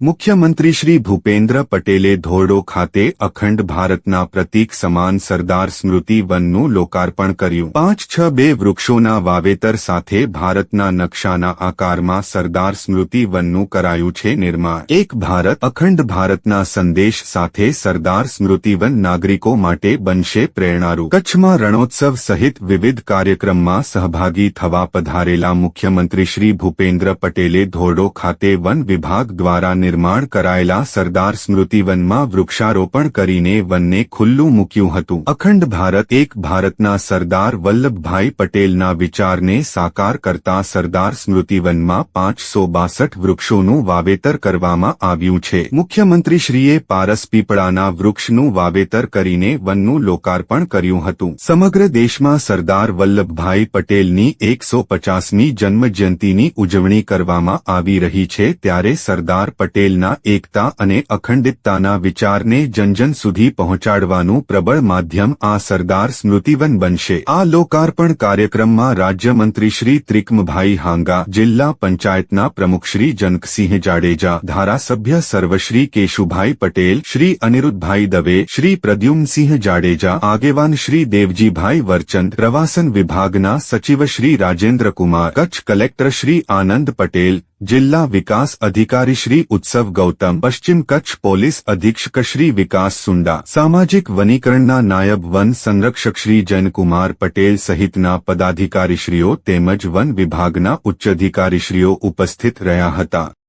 મુખ્યમંત્રી શ્રી ભૂપેન્દ્ર પટેલે ધોરડો ખાતે અખંડ ભારતના પ્રતીક સમાન સરદાર સ્મૃતિ વનનું લોકાર્પણ કર્યું. 5-6 વૃક્ષોના વાવેતર સાથે ભારતના નકશાના આકારમાં સરદાર સ્મૃતિ વનનું કરાયું છે નિર્માણ. એક ભારત અખંડ ભારતના સંદેશ સાથે સરદાર સ્મૃતિવન નાગરિકો માટે બનશે પ્રેરણારૂપ. કચ્છમાં રણોત્સવ સહિત વિવિધ કાર્યક્રમમાં સહભાગી થવા પધારેલા મુખ્યમંત્રી શ્રી ભૂપેન્દ્ર પટેલે ધોરડો ખાતે વન વિભાગ દ્વારા નિર્માણ કરાયેલા સરદાર સ્મૃતિવનમાં વૃક્ષારોપણ કરીને વનને ખુલ્લું મૂક્યું હતું. અખંડ ભારત એક ભારતના સરદાર વલ્લભભાઈ પટેલના વિચારને સાકાર કરતા સરદાર સ્મૃતિવનમાં 562 વૃક્ષોનું વાવેતર કરવામાં આવ્યું છે. મુખ્યમંત્રીશ્રીએ પારસપીપળાના વૃક્ષનું વાવેતર કરીને વનનું લોકાર્પણ કર્યું હતું. સમગ્ર દેશમાં સરદાર વલ્લભભાઈ પટેલની 150મી જન્મજયંતિની ઉજવણી કરવામાં આવી રહી છે ત્યારે સરદાર પટેલના એકતા અને અખંડિતતાના વિચારને જનજન સુધી પહોંચાડવાનું પ્રબળ માધ્યમ આ સરદાર સ્મૃતિવન બનશે. આ લોકાર્પણ કાર્યક્રમમાં રાજ્યમંત્રી શ્રી ત્રિકમભાઈ હાંગા, જિલ્લા પંચાયતના પ્રમુખ શ્રી જનકસિંહ જાડેજા, ધારાસભ્ય સર્વશ્રી કેશુભાઈ પટેલ, શ્રી અનિરુદ્ધભાઈ દવે, શ્રી પ્રદ્યુમ્નસિંહ જાડેજા, આગેવાન શ્રી દેવજીભાઈ વરચંદ, પ્રવાસન વિભાગના સચિવ શ્રી રાજેન્દ્રકુમાર, કચ્છ કલેક્ટર શ્રી આનંદ પટેલ, જિલ્લા વિકાસ અધિકારી શ્રી ઉત્સવ ગૌતમ, પશ્ચિમ કચ્છ પોલીસ અધિક્ષક શ્રી વિકાસ સુંડા, સામાજિક વનીકરણના નાયબ વન સંરક્ષક શ્રી જયકુમાર પટેલ સહિતના પદાધિકારીશ્રીઓ તેમજ વન વિભાગના ઉચ્ચ અધિકારીશ્રીઓ ઉપસ્થિત રહ્યા હતા.